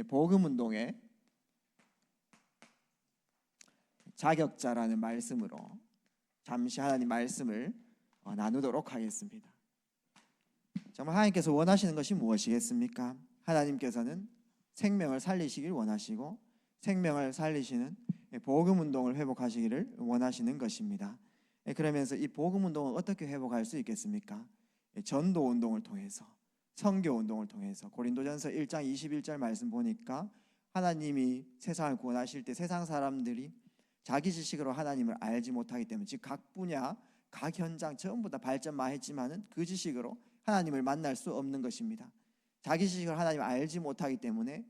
복음 운동의 자격자라는 말씀으로 잠시 하나님 말씀을 나누도록 하겠습니다. 정말 하나님께서 원하시는 것이 무엇이겠습니까? 하나님께서는 생명을 살리시길 원하시고 생명을 살리시는 복음 운동을 회복하시기를 원하시는 것입니다. 그러면서 이 복음 운동을 어떻게 회복할 수 있겠습니까? 전도 운동을 통해서, 선교 운동을 통해서. 고린도전서 1장 21절 말씀 보니까 하나님이 세상을 구원하실 때 세상 사람들이 자기 지식으로 하나님을 알지 못하기 때문에, 즉 각 분야, 각 현장 전부 다 발전만 했지만은 그 지식으로 하나님을 만날 수 없는 것입니다. 자기 지식으로 하나님을 알지 못하기 때문에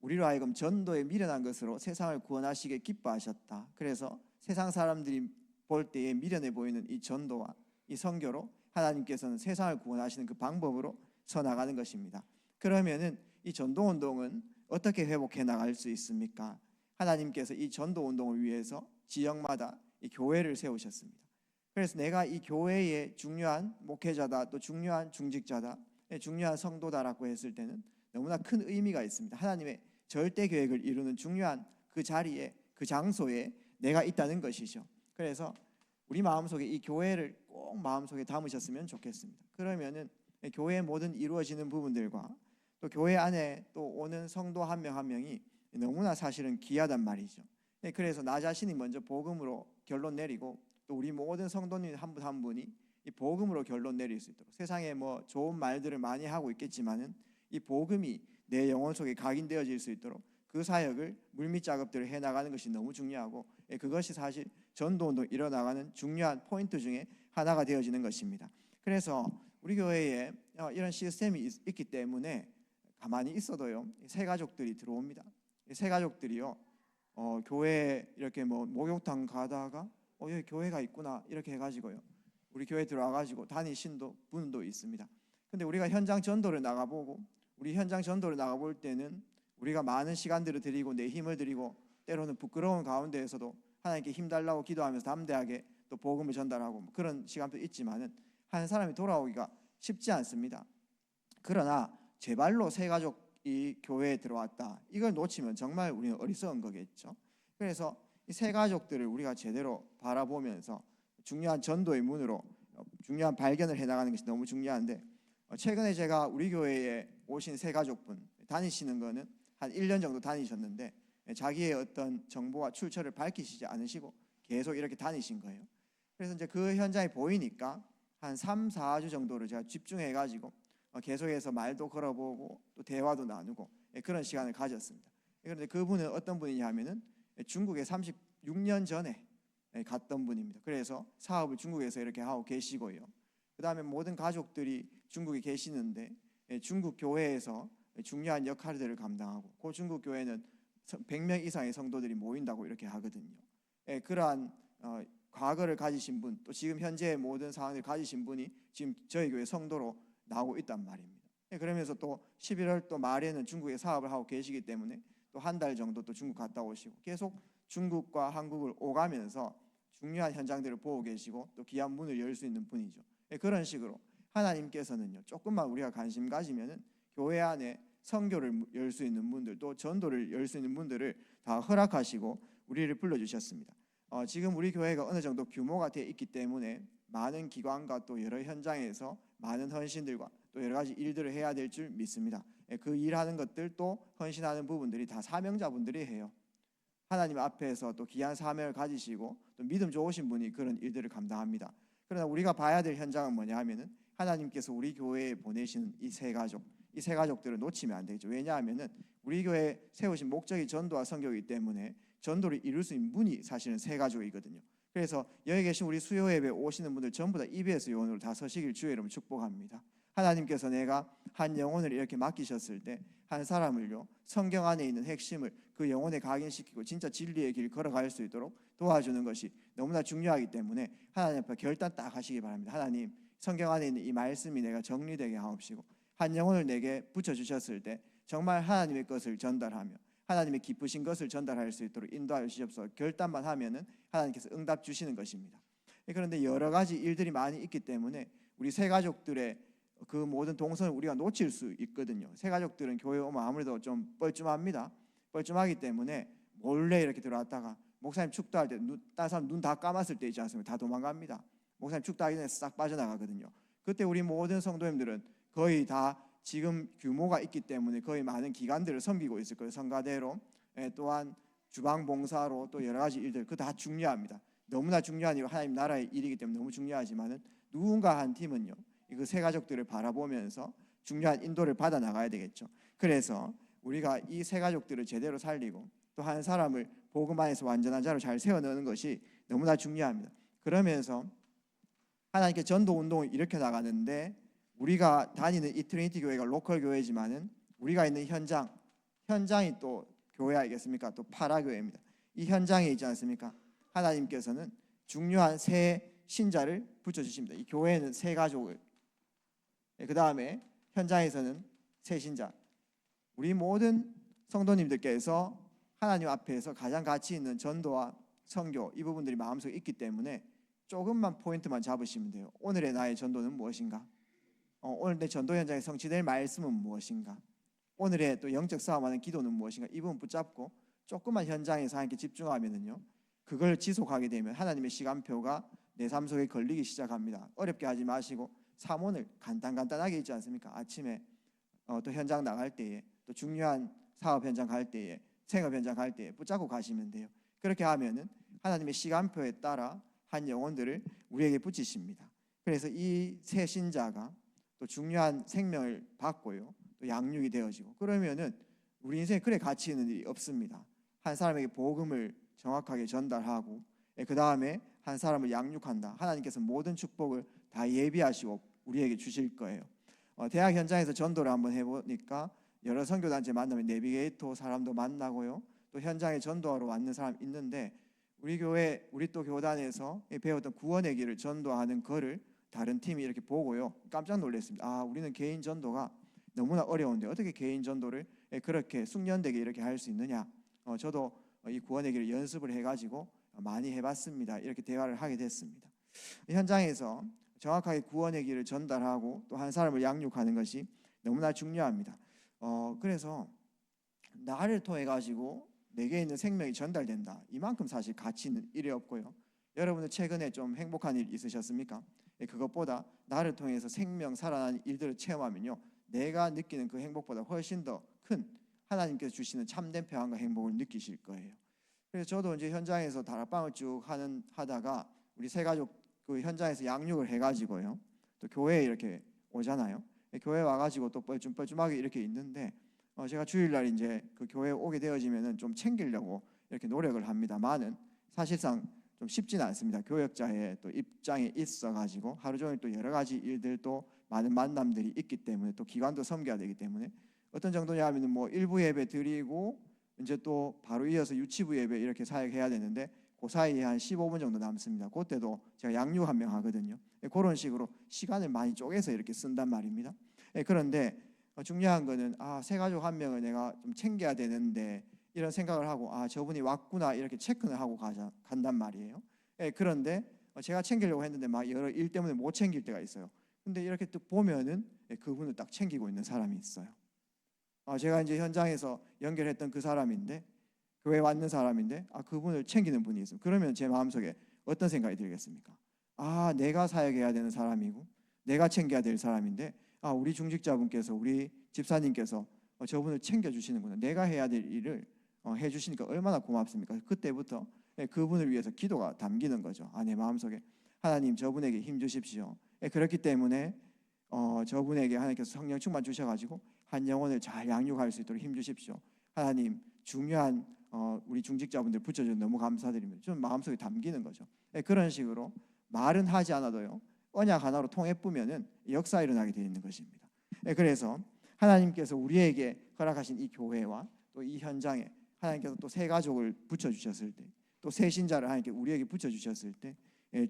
우리로 하여금 전도에 미련한 것으로 세상을 구원하시기에 기뻐하셨다. 그래서 세상 사람들이 볼 때에 미련해 보이는 이 전도와 이 선교로 하나님께서는 세상을 구원하시는 그 방법으로 서나가는 것입니다. 그러면은 이 전도 운동은 어떻게 회복해 나갈 수 있습니까? 하나님께서 이 전도 운동을 위해서 지역마다 이 교회를 세우셨습니다. 그래서 내가 이 교회의 중요한 목회자다, 또 중요한 중직자다, 중요한 성도다라고 했을 때는 너무나 큰 의미가 있습니다. 하나님의 절대 계획을 이루는 중요한 그 자리에, 그 장소에 내가 있다는 것이죠. 그래서 우리 마음속에 이 교회를 꼭 마음속에 담으셨으면 좋겠습니다. 그러면은 교회의 모든 이루어지는 부분들과 또 교회 안에 또 오는 성도 한 명 한 명이 너무나 사실은 귀하단 말이죠. 그래서 나 자신이 먼저 복음으로 결론 내리고 또 우리 모든 성도님 한 분 한 분이 이 복음으로 결론 내릴 수 있도록, 세상에 뭐 좋은 말들을 많이 하고 있겠지만은 이 복음이 내 영혼 속에 각인되어질 수 있도록 그 사역을 물밑 작업들을 해나가는 것이 너무 중요하고, 그것이 사실 전도운동 일어나가는 중요한 포인트 중에 하나가 되어지는 것입니다. 그래서 우리 교회에 이런 시스템이 있기 때문에 가만히 있어도요 새 가족들이 들어옵니다. 새 가족들이요 교회에 이렇게 뭐 목욕탕 가다가 여기 교회가 있구나 이렇게 해가지고요 우리 교회 들어와가지고 다니신 분도 있습니다. 근데 우리가 현장 전도를 나가보고, 우리 현장 전도를 나가볼 때는 우리가 많은 시간들을 드리고 내 힘을 드리고 때로는 부끄러운 가운데에서도 하나님께 힘달라고 기도하면서 담대하게 또 복음을 전달하고 그런 시간도 있지만은 한 사람이 돌아오기가 쉽지 않습니다. 그러나 제 발로 새 가족이 교회에 들어왔다, 이걸 놓치면 정말 우리는 어리석은 거겠죠. 그래서 이 새 가족들을 우리가 제대로 바라보면서 중요한 전도의 문으로 중요한 발견을 해나가는 것이 너무 중요한데, 최근에 제가 우리 교회에 오신 새 가족분 다니시는 거는 한 1년 정도 다니셨는데 자기의 어떤 정보와 출처를 밝히시지 않으시고 계속 이렇게 다니신 거예요. 그래서 이제 그 현장이 보이니까 한 3, 4주 정도를 제가 집중해 가지고 계속해서 말도 걸어보고 또 대화도 나누고 그런 시간을 가졌습니다. 그런데 그분은 어떤 분이냐 하면은 중국에 36년 전에 갔던 분입니다. 그래서 사업을 중국에서 이렇게 하고 계시고요. 그 다음에 모든 가족들이 중국에 계시는데 중국 교회에서 중요한 역할들을 감당하고, 그 중국 교회는 100명 이상의 성도들이 모인다고 이렇게 하거든요. 그러한 과거를 가지신 분, 또 지금 현재의 모든 상황을 가지신 분이 지금 저희 교회 성도로 나오고 있단 말입니다. 그러면서 또 11월 또 말에는 중국에 사업을 하고 계시기 때문에 또 한 달 정도 또 중국 갔다 오시고 계속 중국과 한국을 오가면서 중요한 현장들을 보고 계시고 또 귀한 문을 열 수 있는 분이죠. 그런 식으로 하나님께서는요 조금만 우리가 관심 가지면은 교회 안에 선교를 열 수 있는 분들, 또 전도를 열 수 있는 분들을 다 허락하시고 우리를 불러주셨습니다. 지금 우리 교회가 어느 정도 규모가 되어 있기 때문에 많은 기관과 또 여러 현장에서 많은 헌신들과 또 여러 가지 일들을 해야 될 줄 믿습니다. 그 일하는 것들 또 헌신하는 부분들이 다 사명자분들이 해요. 하나님 앞에서 또 귀한 사명을 가지시고 또 믿음 좋으신 분이 그런 일들을 감당합니다. 그러나 우리가 봐야 될 현장은 뭐냐 하면은 하나님께서 우리 교회에 보내시는 이 새 가족들을 놓치면 안 되죠. 왜냐하면은 우리 교회에 세우신 목적이 전도와 선교이기 때문에 전도를 이룰 수 있는 분이 사실은 새 가족이거든요. 그래서 여기 계신 우리 수요 예배 오시는 분들 전부 다 EBS 요원으로 다 서시길 주의 이름으로 축복합니다. 하나님께서 내가 한 영혼을 이렇게 맡기셨을 때 한 사람을요 성경 안에 있는 핵심을 그 영혼에 각인시키고 진짜 진리의 길 걸어갈 수 있도록 도와주는 것이 너무나 중요하기 때문에 하나님 앞에 결단 딱 하시기 바랍니다. 하나님, 성경 안에 있는 이 말씀이 내가 정리되게 하옵시고 한 영혼을 내게 붙여주셨을 때 정말 하나님의 것을 전달하며 하나님의 기쁘신 것을 전달할 수 있도록 인도하여 주시옵소서. 결단만 하면은 하나님께서 응답 주시는 것입니다. 그런데 여러 가지 일들이 많이 있기 때문에 우리 새 가족들의 그 모든 동선을 우리가 놓칠 수 있거든요. 새 가족들은 교회 오면 아무래도 좀 뻘쭘합니다. 뻘쭘하기 때문에 몰래 이렇게 들어왔다가 목사님 축도할 때 다른 사람 눈 다 감았을 때 있지 않습니까? 다 도망갑니다. 목사님 축도하기 전에 싹 빠져나가거든요. 그때 우리 모든 성도님들은 거의 다 지금 규모가 있기 때문에 거의 많은 기관들을 섬기고 있을 거예요. 성가대로, 또한 주방 봉사로, 또 여러 가지 일들, 그 다 중요합니다. 너무나 중요한 일, 하나님 나라의 일이기 때문에 너무 중요하지만은 누군가 한 팀은요, 그 새 가족들을 바라보면서 중요한 인도를 받아 나가야 되겠죠. 그래서 우리가 이 새 가족들을 제대로 살리고 또 한 사람을 복음 안에서 완전한 자로 잘 세워넣는 것이 너무나 중요합니다. 그러면서 하나님께 전도 운동을 일으켜 나가는데, 우리가 다니는 이 트리니티 교회가 로컬 교회지만은 우리가 있는 현장이 또 교회 아니겠습니까? 또 파라교회입니다. 이 현장에 있지 않습니까? 하나님께서는 중요한 새 신자를 붙여주십니다. 이 교회는 새 가족을, 그 다음에 현장에서는 새 신자, 우리 모든 성도님들께서 하나님 앞에서 가장 가치 있는 전도와 선교, 이 부분들이 마음속에 있기 때문에 조금만 포인트만 잡으시면 돼요. 오늘의 나의 전도는 무엇인가? 오늘 내 전도 현장에 성취될 말씀은 무엇인가? 오늘의 또 영적 싸움하는 기도는 무엇인가? 이 부분 붙잡고 조금만 현장에서 하나님께 집중하면은요, 그걸 지속하게 되면 하나님의 시간표가 내 삶 속에 걸리기 시작합니다. 어렵게 하지 마시고 사문을 간단하게 있지 않습니까? 아침에 또 현장 나갈 때에, 또 중요한 사업 현장 갈 때에, 생업 현장 갈 때에 붙잡고 가시면 돼요. 그렇게 하면은 하나님의 시간표에 따라 한 영혼들을 우리에게 붙이십니다. 그래서 이 새 신자가 또 중요한 생명을 받고요, 또 양육이 되어지고, 그러면은 우리 인생에 그래 가치 있는 일이 없습니다. 한 사람에게 복음을 정확하게 전달하고, 그 다음에 한 사람을 양육한다. 하나님께서 모든 축복을 다 예비하시고 우리에게 주실 거예요. 대학 현장에서 전도를 한번 해보니까 여러 선교단체 만나면 내비게이터 사람도 만나고요, 또 현장에 전도하러 왔는 사람 있는데, 우리 교회, 우리 또 교단에서 배웠던 구원의 길을 전도하는 거를 다른 팀이 이렇게 보고요, 깜짝 놀랐습니다. 아, 우리는 개인 전도가 너무나 어려운데 어떻게 개인 전도를 그렇게 숙련되게 이렇게 할 수 있느냐. 저도 이 구원의 길을 연습을 해가지고 많이 해봤습니다. 이렇게 대화를 하게 됐습니다. 현장에서 정확하게 구원의 길을 전달하고 또 한 사람을 양육하는 것이 너무나 중요합니다. 그래서 나를 통해 가지고 내게 있는 생명이 전달된다. 이만큼 사실 가치 있는 일이 없고요. 여러분은 최근에 좀 행복한 일 있으셨습니까? 그것보다 나를 통해서 생명 살아나는 일들을 체험하면요, 내가 느끼는 그 행복보다 훨씬 더 큰 하나님께서 주시는 참된 평안과 행복을 느끼실 거예요. 그래서 저도 이제 현장에서 다락방을 쭉 하다가 우리 새 가족 그 현장에서 양육을 해가지고요, 또 교회에 이렇게 오잖아요. 교회 와가지고 또 뻘쭘하게 이렇게 있는데, 제가 주일날 이제 그 교회에 오게 되어지면은 좀 챙기려고 이렇게 노력을 합니다만은 사실상 좀 쉽지는 않습니다. 교역자의 또 입장에 있어가지고 하루 종일 또 여러 가지 일들도 많은 만남들이 있기 때문에, 또 기관도 섬겨야 되기 때문에 어떤 정도냐 하면은 뭐 일부 예배 드리고 이제 또 바로 이어서 유치부 예배 이렇게 사역해야 되는데, 그 사이에 한 15분 정도 남습니다. 그때도 제가 양육 한 명 하거든요. 그런 식으로 시간을 많이 쪼개서 이렇게 쓴단 말입니다. 그런데 중요한 거는 새 가족 한 명을 내가 좀 챙겨야 되는데, 이런 생각을 하고 저분이 왔구나 이렇게 체크를 하고 간단 말이에요. 그런데 제가 챙기려고 했는데 막 여러 일 때문에 못 챙길 때가 있어요. 근데 이렇게 또 보면은 그분을 딱 챙기고 있는 사람이 있어요. 제가 이제 현장에서 연결했던 그 사람인데, 교회 왔는 사람인데 그분을 챙기는 분이 있어요. 그러면 제 마음속에 어떤 생각이 들겠습니까? 내가 사역해야 되는 사람이고 내가 챙겨야 될 사람인데, 우리 중직자분께서, 우리 집사님께서 저분을 챙겨주시는구나, 내가 해야 될 일을 해주시니까 얼마나 고맙습니까? 그때부터 그분을 위해서 기도가 담기는 거죠. 내 마음속에 하나님 저분에게 힘 주십시오. 그렇기 때문에 저분에게 하나님께서 성령 충만 주셔가지고 한 영혼을 잘 양육할 수 있도록 힘 주십시오. 하나님 중요한 우리 중직자분들 붙여주셔서 너무 감사드립니다. 좀 마음속에 담기는 거죠. 그런 식으로 말은 하지 않아도요, 언약 하나로 통해 뿌면은 역사 일어나게 되어 있는 것입니다. 그래서 하나님께서 우리에게 허락하신 이 교회와 또 이 현장에 하나님께서 또 새 가족을 붙여주셨을 때, 또 새 신자를 하나님께 우리에게 붙여주셨을 때,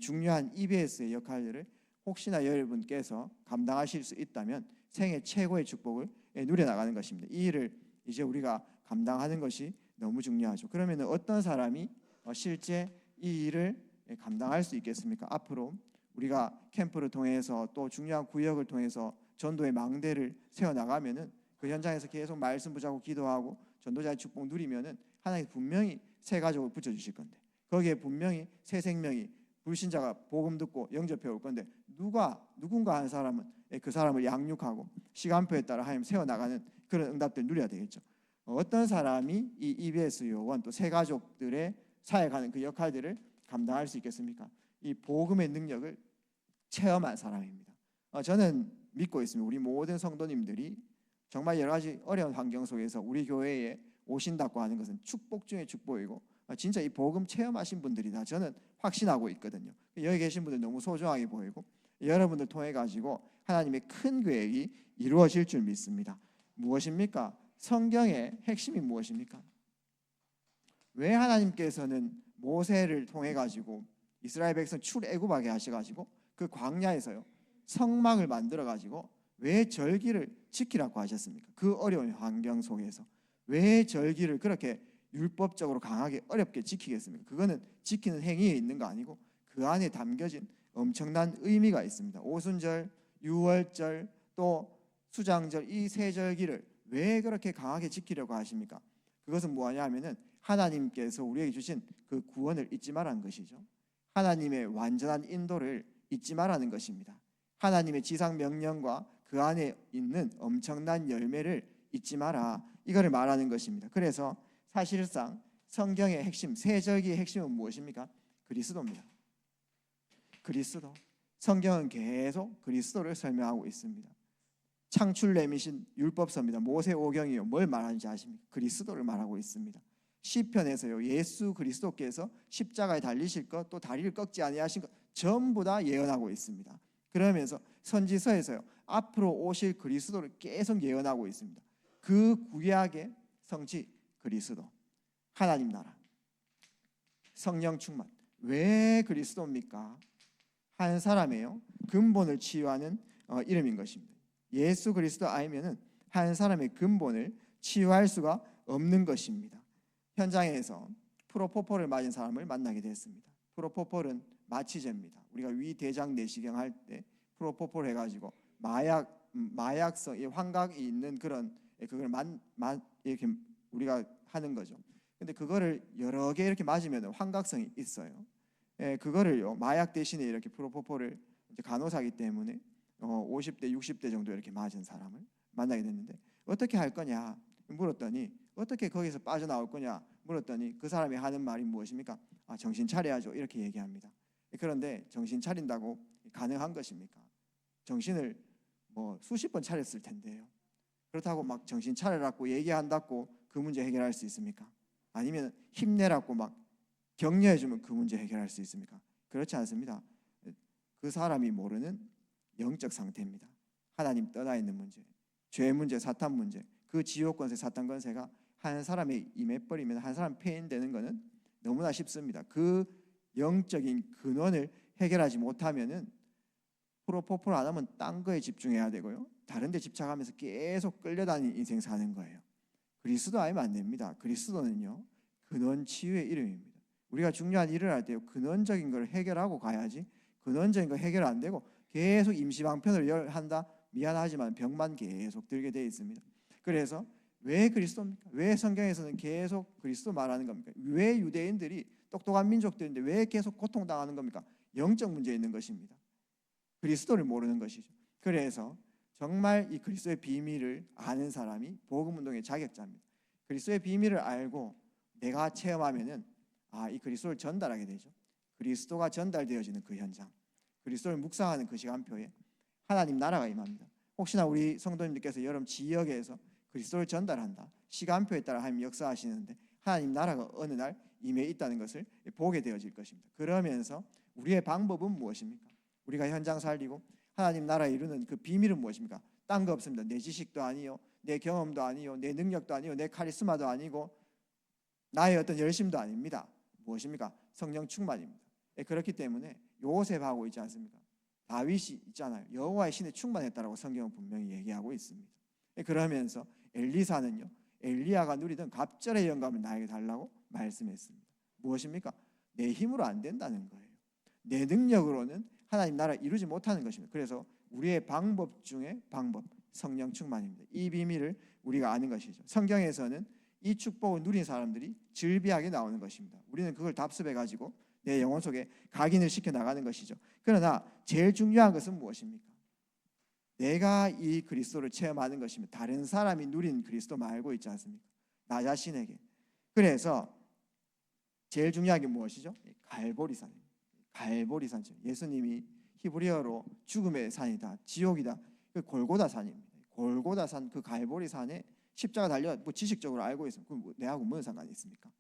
중요한 EBS의 역할들을 혹시나 여러분께서 감당하실 수 있다면 생애 최고의 축복을 누려나가는 것입니다. 이 일을 이제 우리가 감당하는 것이 너무 중요하죠. 그러면 어떤 사람이 실제 이 일을 감당할 수 있겠습니까? 앞으로 우리가 캠프를 통해서 또 중요한 구역을 통해서 전도의 망대를 세워나가면은 그 현장에서 계속 말씀 붙잡고 기도하고 전도자의 축복 누리면은 하나님 분명히 새 가족을 붙여주실 건데, 거기에 분명히 새 생명이 불신자가 복음 듣고 영접해 올 건데, 누군가 한 사람은 그 사람을 양육하고 시간표에 따라 하나님 세워나가는 그런 응답들 누려야 되겠죠. 어떤 사람이 이 EBS 요원 또 새 가족들의 사역하는 그 역할들을 감당할 수 있겠습니까? 이 복음의 능력을 체험한 사람입니다. 저는 믿고 있습니다. 우리 모든 성도님들이 정말 여러 가지 어려운 환경 속에서 우리 교회에 오신다고 하는 것은 축복 중에 축복이고, 진짜 이 복음 체험하신 분들이다 저는 확신하고 있거든요. 여기 계신 분들 너무 소중하게 보이고, 여러분들 통해 가지고 하나님의 큰 계획이 이루어질 줄 믿습니다. 무엇입니까? 성경의 핵심이 무엇입니까? 왜 하나님께서는 모세를 통해 가지고 이스라엘 백성 출애굽하게 하셔가지고 그 광야에서요 성막을 만들어 가지고 왜 절기를 지키라고 하셨습니까? 그 어려운 환경 속에서 왜 절기를 그렇게 율법적으로 강하게 어렵게 지키겠습니까? 그거는 지키는 행위에 있는 거 아니고 그 안에 담겨진 엄청난 의미가 있습니다. 오순절, 유월절, 또 수장절, 이 세 절기를 왜 그렇게 강하게 지키려고 하십니까? 그것은 뭐냐 하면은 하나님께서 우리에게 주신 그 구원을 잊지 말라는 것이죠. 하나님의 완전한 인도를 잊지 말라는 것입니다. 하나님의 지상 명령과 그 안에 있는 엄청난 열매를 잊지 마라, 이거를 말하는 것입니다. 그래서 사실상 성경의 핵심, 세 절기의 핵심은 무엇입니까? 그리스도입니다. 그리스도. 성경은 계속 그리스도를 설명하고 있습니다. 창출렘이신 율법서입니다. 모세오경이요, 뭘 말하는지 아십니까? 그리스도를 말하고 있습니다. 시편에서요, 예수 그리스도께서 십자가에 달리실 것, 또 다리를 꺾지 아니하신 것 전부 다 예언하고 있습니다. 그러면서 선지서에서요, 앞으로 오실 그리스도를 계속 예언하고 있습니다. 그 구약의 성취 그리스도, 하나님 나라, 성령 충만. 왜 그리스도입니까? 한 사람이에요, 근본을 치유하는 이름인 것입니다. 예수 그리스도 아니면은 한 사람의 근본을 치유할 수가 없는 것입니다. 현장에서 프로포폴을 맞은 사람을 만나게 됐습니다. 프로포폴은 마취제입니다. 우리가 위대장 내시경 할 때 프로포폴 해가지고 마약성, 환각이 있는 그런 그걸 이렇게 우리가 하는 거죠. 근데 그거를 여러 개 이렇게 맞으면 환각성이 있어요. 그거를요, 마약 대신에 이렇게 프로포폴을 이제 간호사기 때문에 50대, 60대 정도 이렇게 맞은 사람을 만나게 됐는데, 어떻게 할 거냐 물었더니, 어떻게 거기서 빠져나올 거냐 물었더니 그 사람이 하는 말이 무엇입니까? 정신 차려야죠, 이렇게 얘기합니다. 그런데 정신 차린다고 가능한 것입니까? 정신을 수십 번 차렸을 텐데요. 그렇다고 막 정신 차려라고 얘기한다고 그 문제 해결할 수 있습니까? 아니면 힘내라고 막 격려해주면 그 문제 해결할 수 있습니까? 그렇지 않습니다. 그 사람이 모르는 영적 상태입니다. 하나님 떠나 있는 문제, 죄 문제, 사탄 문제, 그 지옥 권세, 사탄 권세가 한 사람에 임해버리면 한 사람 폐인되는 것은 너무나 쉽습니다. 그 영적인 근원을 해결하지 못하면은 프로포폴 안 하면 딴 거에 집중해야 되고요, 다른 데 집착하면서 계속 끌려다니는 인생 사는 거예요. 그리스도 아니면 안 됩니다. 그리스도는요, 근원 치유의 이름입니다. 우리가 중요한 일을 할 때요, 근원적인 걸 해결하고 가야지, 근원적인 거 해결 안 되고 계속 임시방편을 한다, 미안하지만 병만 계속 들게 되어 있습니다. 그래서 왜 그리스도입니까? 왜 성경에서는 계속 그리스도 말하는 겁니까? 왜 유대인들이 똑똑한 민족들인데 왜 계속 고통당하는 겁니까? 영적 문제 있는 것입니다. 그리스도를 모르는 것이죠. 그래서 정말 이 그리스도의 비밀을 아는 사람이 복음운동의 자격자입니다. 그리스도의 비밀을 알고 내가 체험하면은 이 그리스도를 전달하게 되죠. 그리스도가 전달되어지는 그 현장, 그리스도를 묵상하는 그 시간표에 하나님 나라가 임합니다. 혹시나 우리 성도님들께서 여러분 지역에서 그리스도를 전달한다, 시간표에 따라 하나님 역사하시는데 하나님 나라가 어느 날 임해 있다는 것을 보게 되어질 것입니다. 그러면서 우리의 방법은 무엇입니까? 우리가 현장 살리고 하나님 나라에 이루는 그 비밀은 무엇입니까? 딴 거 없습니다. 내 지식도 아니요, 내 경험도 아니요, 내 능력도 아니요, 내 카리스마도 아니고 나의 어떤 열심도 아닙니다. 무엇입니까? 성령 충만입니다. 그렇기 때문에 요셉하고 있지 않습니까? 다윗이 있잖아요. 여호와의 신에 충만했다라고 성경은 분명히 얘기하고 있습니다. 그러면서 엘리사는요, 엘리야가 누리던 갑절의 영감을 나에게 달라고 말씀했습니다. 무엇입니까? 내 힘으로 안 된다는 거예요. 내 능력으로는 하나님 나라 이루지 못하는 것입니다. 그래서 우리의 방법 중에 방법, 성령 충만입니다. 이 비밀을 우리가 아는 것이죠. 성경에서는 이 축복을 누린 사람들이 즐비하게 나오는 것입니다. 우리는 그걸 답습해 가지고 내 영혼 속에 각인을 시켜 나가는 것이죠. 그러나 제일 중요한 것은 무엇입니까? 내가 이 그리스도를 체험하는 것입니다. 다른 사람이 누린 그리스도 말고 있지 않습니까? 나 자신에게. 그래서 제일 중요한 게 무엇이죠? 갈보리산입니다. 갈보리산. 예수님이 히브리어로 죽음의 산이다, 지옥이다, 그 골고다 산입니다. 골고다 산, 그 갈보리산에 십자가 달려, 뭐 지식적으로 알고 있으면 그 내하고 무슨 상관이 있습니까?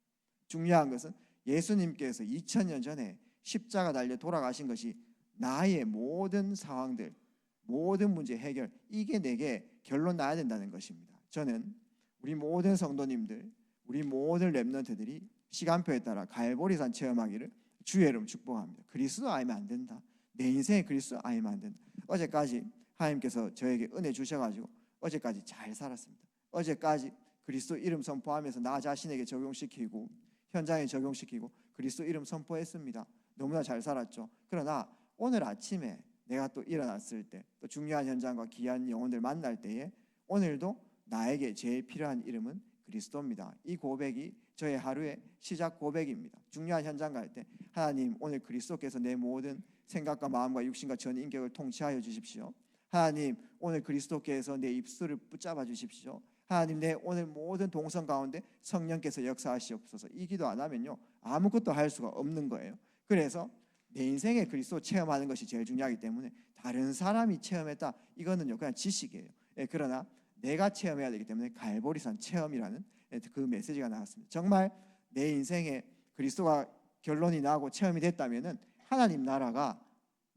중요한 것은 예수님께서 2000년 전에 십자가 달려 돌아가신 것이 나의 모든 상황들, 모든 문제 해결, 이게 내게 결론 나야 된다는 것입니다. 저는 우리 모든 성도님들, 우리 모든 렘넌트들이 시간표에 따라 갈보리산 체험하기를 주의 이름 축복합니다. 그리스도 알면 안 된다. 내 인생에 그리스도 알면 안 된다. 어제까지 하나님께서 저에게 은혜 주셔가지고 어제까지 잘 살았습니다. 어제까지 그리스도 이름 선포하면서 나 자신에게 적용시키고 현장에 적용시키고 그리스도 이름 선포했습니다. 너무나 잘 살았죠. 그러나 오늘 아침에 내가 또 일어났을 때, 또 중요한 현장과 귀한 영혼들 만날 때에 오늘도 나에게 제일 필요한 이름은 그리스도입니다. 이 고백이 저의 하루의 시작 고백입니다. 중요한 현장 갈 때 하나님, 오늘 그리스도께서 내 모든 생각과 마음과 육신과 전 인격을 통치하여 주십시오. 하나님, 오늘 그리스도께서 내 입술을 붙잡아 주십시오. 하나님, 내 오늘 모든 동선 가운데 성령께서 역사하시옵소서. 이 기도 안 하면요 아무것도 할 수가 없는 거예요. 그래서 내 인생에 그리스도 체험하는 것이 제일 중요하기 때문에 다른 사람이 체험했다, 이거는요 그냥 지식이에요. 그러나 내가 체험해야 되기 때문에 갈보리산 체험이라는 그 메시지가 나왔습니다. 정말 내 인생에 그리스도가 결론이 나고 체험이 됐다면은 하나님 나라가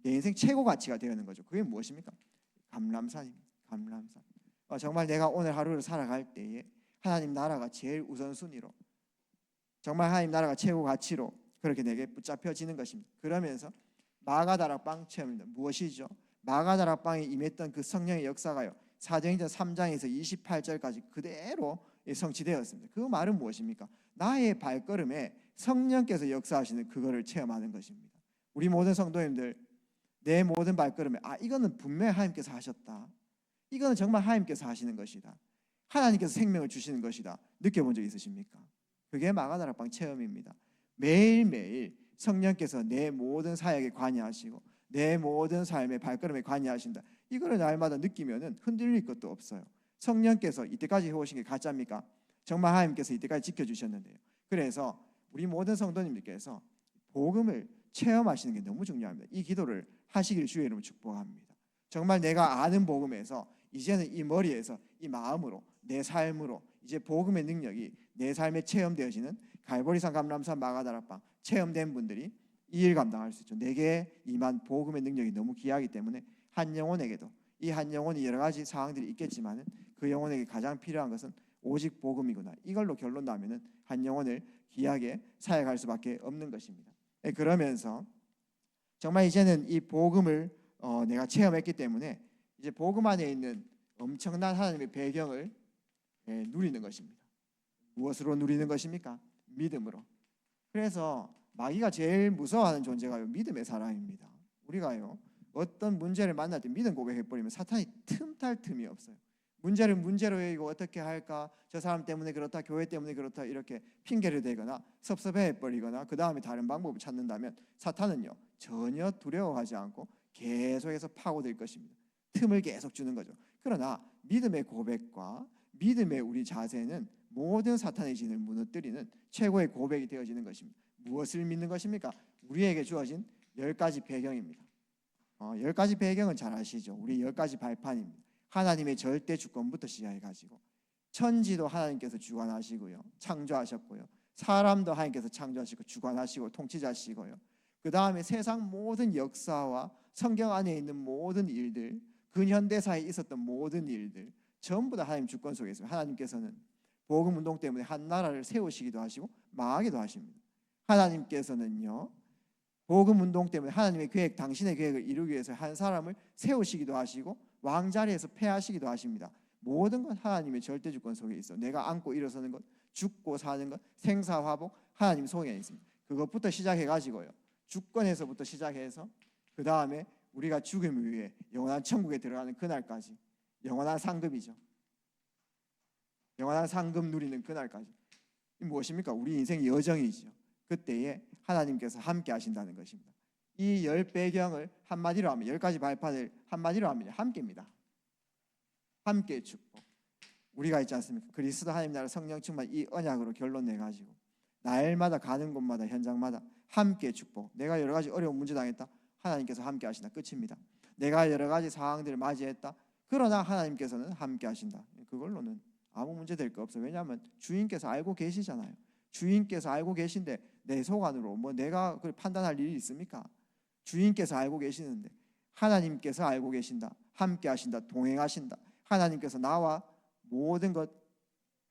내 인생 최고 가치가 되는 거죠. 그게 무엇입니까? 감람산입니다. 감람산. 정말 내가 오늘 하루를 살아갈 때에 하나님 나라가 제일 우선순위로, 정말 하나님 나라가 최고 가치로 그렇게 내게 붙잡혀지는 것입니다. 그러면서 마가다락방 체험입니다. 무엇이죠? 마가다락방에 임했던 그 성령의 역사가요 사도행전 3장에서 28절까지 그대로 성취되었습니다. 그 말은 무엇입니까? 나의 발걸음에 성령께서 역사하시는 그거를 체험하는 것입니다. 우리 모든 성도님들, 내 모든 발걸음에 이거는 분명히 하나님께서 하셨다, 이거는 정말 하나님께서 하시는 것이다, 하나님께서 생명을 주시는 것이다, 느껴본 적 있으십니까? 그게 마가다락방 체험입니다. 매일매일 성령께서 내 모든 사역에 관여하시고 내 모든 삶의 발걸음에 관여하신다, 이거를 날마다 느끼면은 흔들릴 것도 없어요. 성령께서 이때까지 해오신 게 가짜입니까? 정말 하나님께서 이때까지 지켜주셨는데요. 그래서 우리 모든 성도님들께서 복음을 체험하시는 게 너무 중요합니다. 이 기도를 하시길 주의 이름으로 축복합니다. 정말 내가 아는 복음에서 이제는 이 머리에서 이 마음으로 내 삶으로 이제 복음의 능력이 내 삶에 체험되어지는 갈보리산, 감람산, 마가다락방 체험된 분들이 이 일 감당할 수 있죠. 내게 임한 복음의 능력이 너무 귀하기 때문에 한 영혼에게도, 이 한 영혼이 여러 가지 상황들이 있겠지만은 그 영혼에게 가장 필요한 것은 오직 복음이구나, 이걸로 결론 나면은 한 영혼을 귀하게 사역할 수밖에 없는 것입니다. 그러면서 정말 이제는 이 복음을 내가 체험했기 때문에 이제 복음 안에 있는 엄청난 하나님의 배경을 누리는 것입니다. 무엇으로 누리는 것입니까? 믿음으로. 그래서 마귀가 제일 무서워하는 존재가요 믿음의 사람입니다. 우리가요 어떤 문제를 만날 때 믿음 고백해버리면 사탄이 틈탈 틈이 없어요. 문제를 문제로 여기고 어떻게 할까, 저 사람 때문에 그렇다, 교회 때문에 그렇다, 이렇게 핑계를 대거나 섭섭해버리거나 그 다음에 다른 방법을 찾는다면 사탄은요 전혀 두려워하지 않고 계속해서 파고들 것입니다. 틈을 계속 주는 거죠. 그러나 믿음의 고백과 믿음의 우리 자세는 모든 사탄의 진을 무너뜨리는 최고의 고백이 되어지는 것입니다. 무엇을 믿는 것입니까? 우리에게 주어진 10가지 배경입니다. 10가지 배경은 잘 아시죠? 우리 10가지 발판입니다. 하나님의 절대 주권부터 시작해가지고 천지도 하나님께서 주관하시고요, 창조하셨고요, 사람도 하나님께서 창조하시고 주관하시고 통치자시고요, 그 다음에 세상 모든 역사와 성경 안에 있는 모든 일들, 근현대사에 있었던 모든 일들 전부 다 하나님 주권 속에 있습니다. 하나님께서는 복음 운동 때문에 한 나라를 세우시기도 하시고 망하기도 하십니다. 하나님께서는요 복음 운동 때문에 하나님의 계획, 당신의 계획을 이루기 위해서 한 사람을 세우시기도 하시고 왕자리에서 패하시기도 하십니다. 모든 건 하나님의 절대 주권 속에 있어. 내가 안고 일어서는 것, 죽고 사는 것, 생사화복 하나님 속에 있습니다. 그것부터 시작해가지고요 주권에서부터 시작해서 그 다음에 우리가 죽음 이후에 영원한 천국에 들어가는 그날까지 영원한 상급이죠. 영원한 상급 누리는 그날까지. 이 무엇입니까? 우리 인생의 여정이죠. 그때에 하나님께서 함께 하신다는 것입니다. 이 열 배경을 한마디로 하면, 10가지 발판을 한마디로 하면 함께입니다. 함께의 축복. 우리가 있지 않습니까? 그리스도 하나님 나라 성령 충만 이 언약으로 결론 내가지고 날마다 가는 곳마다 현장마다 함께의 축복. 내가 여러 가지 어려운 문제 당했다. 하나님께서 함께 하신다. 끝입니다. 내가 여러 가지 상황들을 맞이했다. 그러나 하나님께서는 함께 하신다. 그걸로는 아무 문제 될 거 없어요. 왜냐하면 주인께서 알고 계시잖아요. 주인께서 알고 계신데 내 속안으로 뭐 내가 그걸 판단할 일이 있습니까? 주인께서 알고 계시는데, 하나님께서 알고 계신다. 함께 하신다. 동행하신다. 하나님께서 나와 모든 것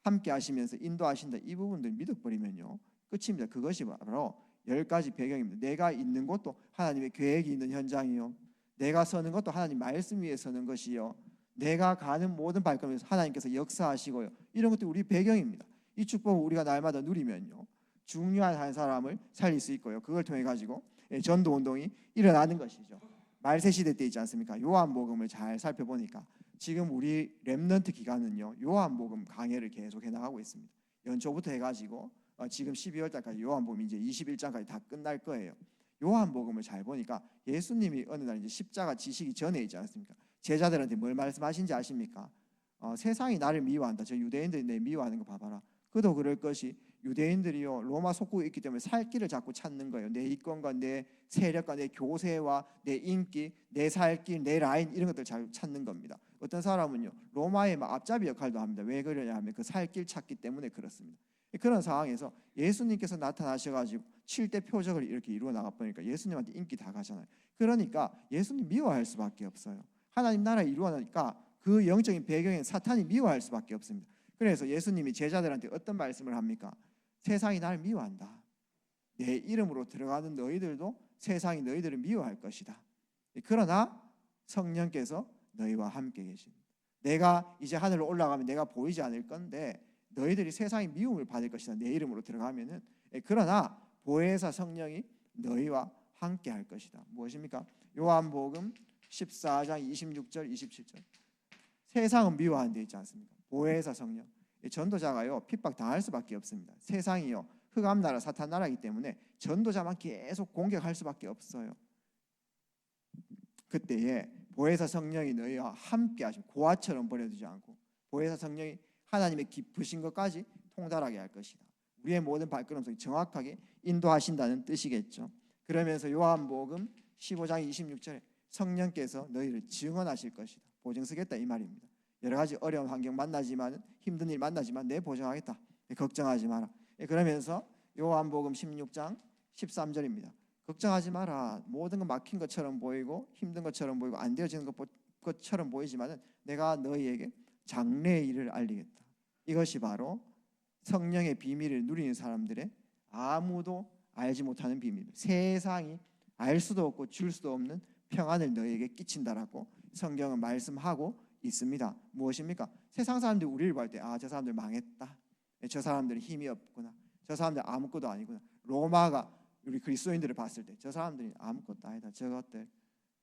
함께 하시면서 인도하신다. 이 부분들 믿어버리면요 끝입니다. 그것이 바로 10가지 배경입니다. 내가 있는 곳도 하나님의 계획이 있는 현장이요, 내가 서는 것도 하나님 말씀 위에 서는 것이요, 내가 가는 모든 발걸음에서 하나님께서 역사하시고요, 이런 것도 우리 배경입니다. 이 축복을 우리가 날마다 누리면요 중요한 한 사람을 살릴 수 있고요, 그걸 통해 가지고 전도 운동이 일어나는 것이죠. 말세 시대 때 있지 않습니까? 요한복음을 잘 살펴보니까 지금 우리 렘넌트 기간은요 요한복음 강해를 계속 해나가고 있습니다. 연초부터 해가지고 지금 12월 달까지 요한복음 이제 21장까지 다 끝날 거예요. 요한복음을 잘 보니까 예수님이 어느 날 이제 십자가 지시기 전에 있지 않습니까? 제자들한테 뭘 말씀하신지 아십니까? 세상이 나를 미워한다. 저 유대인들이 내 미워하는 거 봐봐라. 그도 그럴 것이 유대인들이요 로마 속국에 있기 때문에 살 길을 자꾸 찾는 거예요. 내 이권과 내 세력과 내 교세와 내 인기, 내 살 길, 내 라인, 이런 것들 잘 찾는 겁니다. 어떤 사람은요 로마의 앞잡이 역할도 합니다. 왜 그러냐 하면 그 살 길 찾기 때문에 그렇습니다. 그런 상황에서 예수님께서 나타나셔가지고 7대 표적을 이렇게 이루어 나가보니까 예수님한테 인기 다 가잖아요. 그러니까 예수님 미워할 수밖에 없어요. 하나님 나라 이루어나니까 그 영적인 배경에 사탄이 미워할 수밖에 없습니다. 그래서 예수님이 제자들한테 어떤 말씀을 합니까? 세상이 나를 미워한다. 내 이름으로 들어가는 너희들도 세상이 너희들을 미워할 것이다. 그러나 성령께서 너희와 함께 계십니다. 내가 이제 하늘로 올라가면 내가 보이지 않을 건데 너희들이 세상의 미움을 받을 것이다. 내 이름으로 들어가면은. 그러나 보혜사 성령이 너희와 함께 할 것이다. 무엇입니까? 요한복음 14장 26절 27절. 세상은 미워하는 데 있지 않습니까? 보혜사 성령. 전도자가요 핍박 당할 수밖에 없습니다. 세상이요 흑암 나라 사탄 나라이기 때문에 전도자만 계속 공격할 수밖에 없어요. 그때에 보혜사 성령이 너희와 함께 하시면 고아처럼 버려두지 않고 보혜사 성령이 하나님의 깊으신 것까지 통달하게 할 것이다. 우리의 모든 발걸음 속에 정확하게 인도하신다는 뜻이겠죠. 그러면서 요한복음 15장 26절에 성령께서 너희를 증언하실 것이다. 보증서겠다 이 말입니다. 여러 가지 어려운 환경 만나지만 힘든 일 만나지만 내 보증하겠다. 걱정하지 마라. 그러면서 요한복음 16장 13절입니다. 걱정하지 마라. 모든 건 막힌 것처럼 보이고 힘든 것처럼 보이고 안 되어지는 것처럼 보이지만 내가 너희에게 장래의 일을 알리겠다. 이것이 바로 성령의 비밀을 누리는 사람들의 아무도 알지 못하는 비밀. 세상이 알 수도 없고 줄 수도 없는 평안을 너희에게 끼친다라고 성경은 말씀하고 있습니다. 무엇입니까? 세상 사람들이 우리를 볼 때 저 사람들 망했다. 저 사람들은 힘이 없구나. 저 사람들 아무것도 아니구나. 로마가 우리 그리스도인들을 봤을 때 저 사람들이 아무것도 아니다. 저것들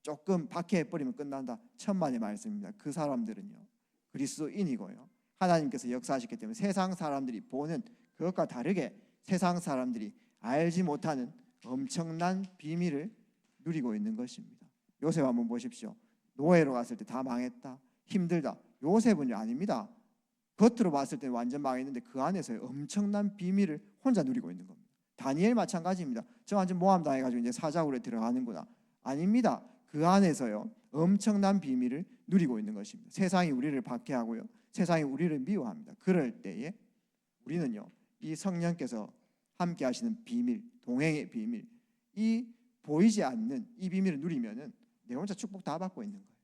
조금 박해해버리면 끝난다. 천만의 말씀입니다. 그 사람들은요 그리스도인이고요 하나님께서 역사하셨기 때문에 세상 사람들이 보는 그것과 다르게 세상 사람들이 알지 못하는 엄청난 비밀을 누리고 있는 것입니다. 요셉 한번 보십시오. 노예로 갔을 때 다 망했다. 힘들다. 요셉은요 아닙니다. 겉으로 봤을 때 완전 망했는데 그 안에서의 엄청난 비밀을 혼자 누리고 있는 겁니다. 다니엘 마찬가지입니다. 저 완전 모함 당해가지고 이제 사자굴에 들어가는구나. 아닙니다. 그 안에서요 엄청난 비밀을 누리고 있는 것입니다. 세상이 우리를 박해하고요 세상이 우리를 미워합니다. 그럴 때에 우리는요 이 성령께서 함께 하시는 비밀, 동행의 비밀, 이 보이지 않는 이 비밀을 누리면은 내 혼자 축복 다 받고 있는 거예요.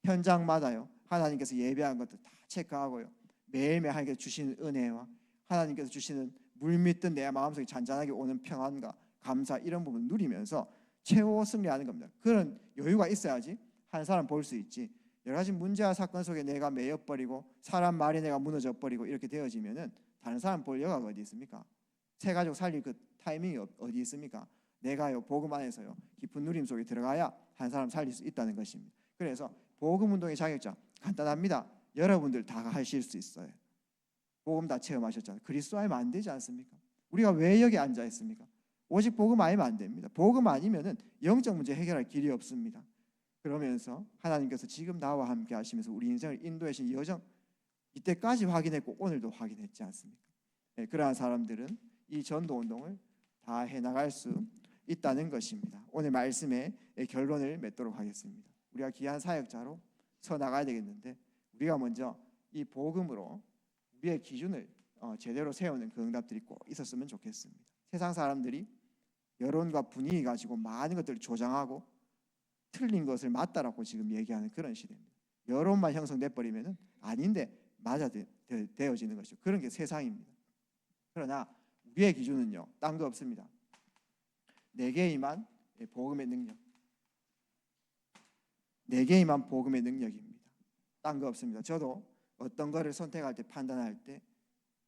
현장마다요 하나님께서 예배한 것도 다 체크하고요 매일매일 하나님께서 주시는 은혜와 하나님께서 주시는 물밀듯 내 마음속에 잔잔하게 오는 평안과 감사, 이런 부분 누리면서 최후 승리하는 겁니다. 그런 여유가 있어야지 한 사람 볼 수 있지. 여러 가지 문제와 사건 속에 내가 매여버리고 사람 말에 내가 무너져버리고 이렇게 되어지면은 다른 사람 볼 여가가 어디 있습니까? 새 가족 살릴 그 타이밍이 어디 있습니까? 내가요 복음 안에서요 깊은 누림 속에 들어가야 한 사람 살릴 수 있다는 것입니다. 그래서 복음 운동의 자격증 간단합니다. 여러분들 다 하실 수 있어요. 복음 다 체험하셨잖아요. 그리스도 알면 안 되지 않습니까? 우리가 왜 여기 앉아 있습니까? 오직 복음 알면 안 됩니다. 복음 아니면은 영적 문제 해결할 길이 없습니다. 그러면서 하나님께서 지금 나와 함께 하시면서 우리 인생을 인도해 주신 여정 이때까지 확인했고 오늘도 확인했지 않습니까? 네, 그러한 사람들은 이 전도 운동을 다 해나갈 수 있다는 것입니다. 오늘 말씀의 결론을 맺도록 하겠습니다. 우리가 귀한 사역자로 서 나가야 되겠는데 우리가 먼저 이 복음으로 우리의 기준을 제대로 세우는 그 응답들이 꼭 있었으면 좋겠습니다. 세상 사람들이 여론과 분위기 가지고 많은 것들을 조장하고 틀린 것을 맞다라고 지금 얘기하는 그런 시대입니다. 여론만 형성돼 버리면은 아닌데 맞아 되어지는 것이죠. 그런 게 세상입니다. 그러나 우리의 기준은요, 딴 거 없습니다. 내게 임한 복음의 능력, 내게 임한 복음의 능력입니다. 딴 거 없습니다. 저도 어떤 거를 선택할 때 판단할 때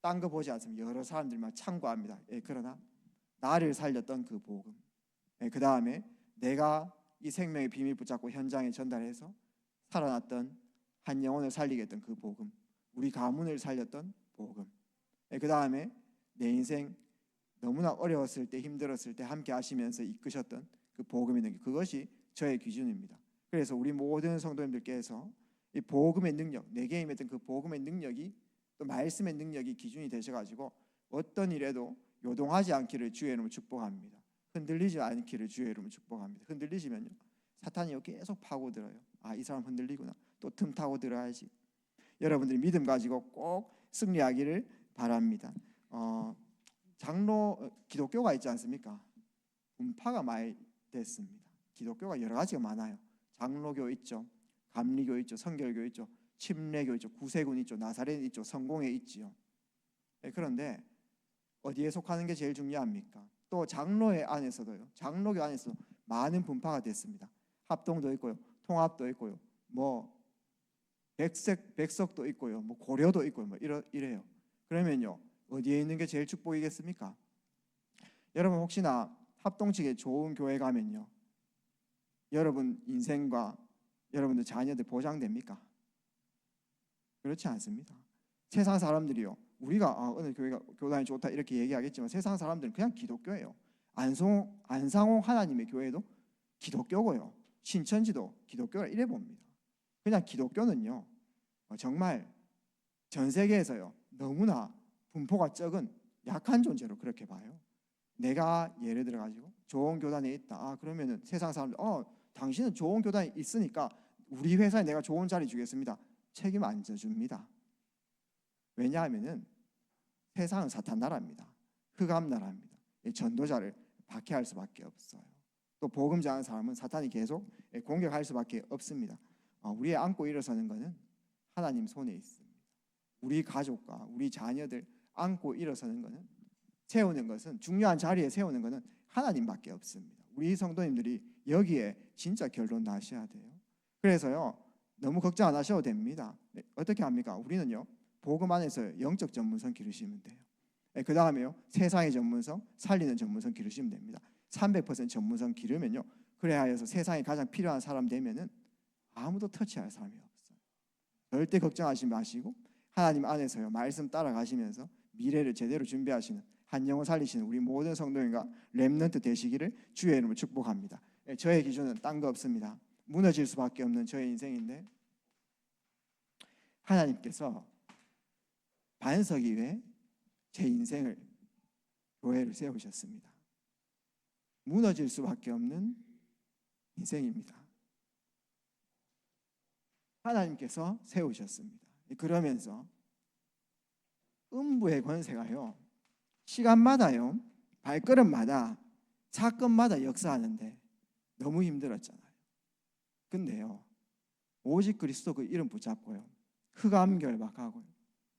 딴 거 보지 않습니다. 여러 사람들만 참고합니다. 그러나 나를 살렸던 그 복음, 그 다음에 내가 이 생명의 비밀 붙잡고 현장에 전달해서 살아났던 한 영혼을 살리게 했던 그 복음, 우리 가문을 살렸던 복음, 그 다음에 내 인생 너무나 어려웠을 때 힘들었을 때 함께 하시면서 이끄셨던 그 복음의 능력, 그것이 저의 기준입니다. 그래서 우리 모든 성도님들께서 이 복음의 능력, 내게 임했던 그 복음의 능력이 또 말씀의 능력이 기준이 되셔가지고 어떤 일에도 요동하지 않기를 주의 이름으로 축복합니다. 흔들리지 않기를 주의 이름으로 축복합니다. 흔들리시면요 사탄이 계속 파고들어요. 이 사람 흔들리구나. 또 틈 타고 들어야지. 여러분들이 믿음 가지고 꼭 승리하기를 바랍니다. 장로 기독교가 있지 않습니까? 분파가 많이 됐습니다. 기독교가 여러 가지가 많아요. 장로교 있죠, 감리교 있죠, 성결교 있죠, 침례교 있죠, 구세군 있죠, 나사렛 있죠, 성공회 있지요. 그런데 어디에 속하는 게 제일 중요합니까? 또 장로회 안에서도요, 장로교 안에서 많은 분파가 됐습니다. 합동도 있고요, 통합도 있고요, 뭐 백석도 있고요, 뭐 고려도 있고요, 뭐 이래요. 그러면요, 어디에 있는 게 제일 축복이겠습니까? 여러분 혹시나 합동측에 좋은 교회 가면요, 여러분 인생과 여러분들 자녀들 보장됩니까? 그렇지 않습니다. 세상 사람들이요, 우리가 어느 교회가 교단이 좋다 이렇게 얘기하겠지만 세상 사람들은 그냥 기독교예요. 안상홍 하나님의 교회도 기독교고요, 신천지도 기독교라 이래 봅니다. 그냥 기독교는요 정말 전 세계에서요 너무나 분포가 적은 약한 존재로 그렇게 봐요. 내가 예를 들어 가지고 좋은 교단에 있다. 그러면은 세상 사람들 당신은 좋은 교단에 있으니까 우리 회사에 내가 좋은 자리 주겠습니다. 책임 안 져줍니다. 왜냐하면은 세상은 사탄 나라입니다. 흑암 나라입니다. 전도자를 박해할 수밖에 없어요. 또 복음 전하는 사람은 사탄이 계속 공격할 수밖에 없습니다. 우리의 안고 일어서는 것은 하나님 손에 있습니다. 우리 가족과 우리 자녀들 안고 일어서는 것은, 세우는 것은, 중요한 자리에 세우는 것은 하나님밖에 없습니다. 우리 성도님들이 여기에 진짜 결론 나셔야 돼요. 그래서요 너무 걱정 안 하셔도 됩니다. 어떻게 합니까? 우리는요 복음 안에서 영적 전문성 기르시면 돼요. 그 다음에요 세상의 전문성, 살리는 전문성 기르시면 됩니다. 300% 전문성 기르면요, 그래야 해서 세상에 가장 필요한 사람 되면은 아무도 터치할 사람이 없어요. 절대 걱정하지 마시고 하나님 안에서요 말씀 따라가시면서 미래를 제대로 준비하시는, 한 영혼 살리시는 우리 모든 성도님과 렘넌트 되시기를 주의 이름으로 축복합니다. 저의 기준은 딴 거 없습니다. 무너질 수밖에 없는 저의 인생인데 하나님께서 반석 위에 제 인생을, 교회를 세우셨습니다. 무너질 수밖에 없는 인생입니다. 하나님께서 세우셨습니다. 그러면서 음부의 권세가요 시간마다요 발걸음마다 사건마다 역사하는데 너무 힘들었잖아요. 근데요 오직 그리스도 그 이름 붙잡고요 흑암 결박하고요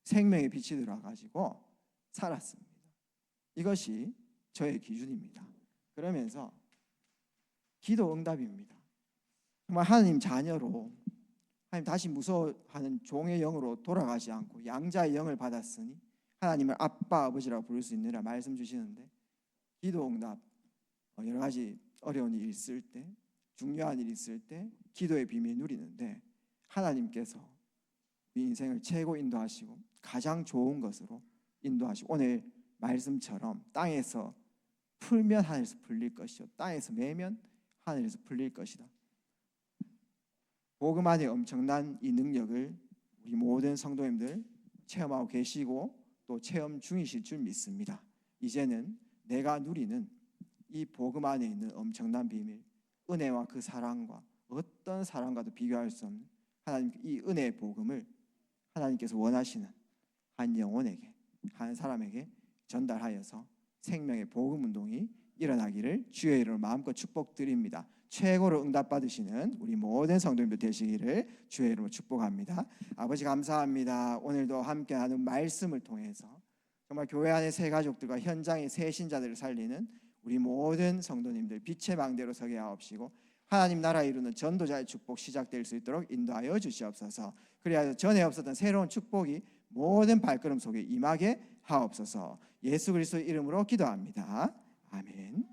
생명의 빛이 들어와가지고 살았습니다. 이것이 저의 기준입니다. 그러면서 기도 응답입니다. 정말 하나님 자녀로, 하나님 다시 무서워하는 종의 영으로 돌아가지 않고 양자의 영을 받았으니 하나님을 아빠 아버지라고 부를 수 있느라 말씀 주시는데 기도 응답 여러 가지 어려운 일이 있을 때, 중요한 일이 있을 때 기도의 비밀 누리는데 하나님께서 우리 인생을 최고 인도하시고 가장 좋은 것으로 인도하시고 오늘 말씀처럼 땅에서 풀면 하늘에서 풀릴 것이요 땅에서 매면 하늘에서 풀릴 것이다. 복음 안에 엄청난 이 능력을 우리 모든 성도님들 체험하고 계시고 또 체험 중이실 줄 믿습니다. 이제는 내가 누리는 이 복음 안에 있는 엄청난 비밀, 은혜와 그 사랑과 어떤 사랑과도 비교할 수 없는 하나님 이 은혜의 복음을 하나님께서 원하시는 한 영혼에게, 한 사람에게 전달하여서 생명의 복음 운동이 일어나기를 주의 이름으로 마음껏 축복드립니다. 최고로 응답받으시는 우리 모든 성도님들 되시기를 주의 이름으로 축복합니다. 아버지 감사합니다. 오늘도 함께하는 말씀을 통해서 정말 교회 안의 새 가족들과 현장의 새 신자들을 살리는 우리 모든 성도님들 빛의 망대로 서게 하옵시고 하나님 나라 이루는 전도자의 축복 시작될 수 있도록 인도하여 주시옵소서. 그리하여 전에 없었던 새로운 축복이 모든 발걸음 속에 임하게 하옵소서. 예수 그리스도의 이름으로 기도합니다. 아멘.